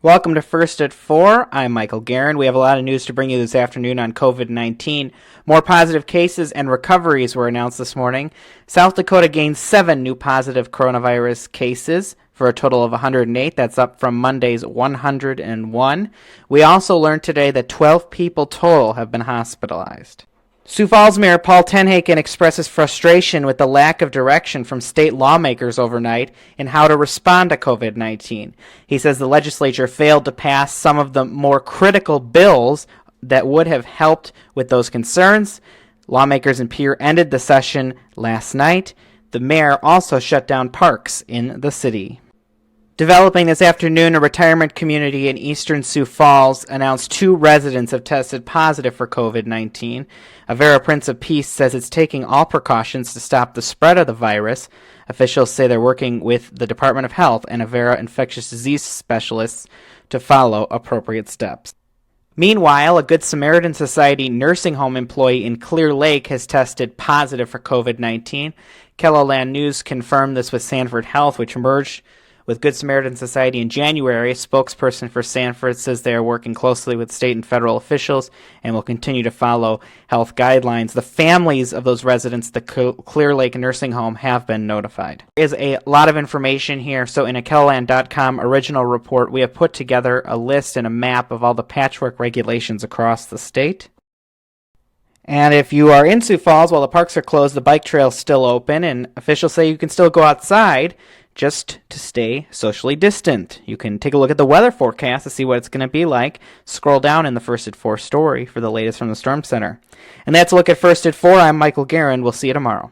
Welcome to First at 4. I'm Michael Guerin. We have a lot of news to bring you this afternoon on COVID-19. More positive cases and recoveries were announced this morning. South Dakota gained 7 new positive coronavirus cases for a total of 108. That's up from Monday's 101. We also learned today that 12 people total have been hospitalized. Sioux Falls Mayor Paul Tenhaken expresses frustration with the lack of direction from state lawmakers overnight in how to respond to COVID-19. He says the legislature failed to pass some of the more critical bills that would have helped with those concerns. Lawmakers in Pierre ended the session last night. The mayor also shut down parks in the city. Developing this afternoon, a retirement community in eastern Sioux Falls announced 2 residents have tested positive for COVID-19. Avera Prince of Peace says it's taking all precautions to stop the spread of the virus. Officials say they're working with the Department of Health and Avera infectious disease specialists to follow appropriate steps. Meanwhile, a Good Samaritan Society nursing home employee in Clear Lake has tested positive for COVID-19. KELOLAND News confirmed this with Sanford Health, which merged with Good Samaritan Society in January. A spokesperson for Sanford says they are working closely with state and federal officials and will continue to follow health guidelines. The families of those residents at the Clear Lake Nursing Home have been notified. There is a lot of information here, so in a KELOLAND.com original report, we have put together a list and a map of all the patchwork regulations across the state. And if you are in Sioux Falls while the parks are closed, the bike trail is still open, and officials say you can still go outside just to stay socially distant. You can take a look at the weather forecast to see what it's going to be like. Scroll down in the First at 4 story for the latest from the Storm Center. And that's a look at First at 4. I'm Michael Guerin. We'll see you tomorrow.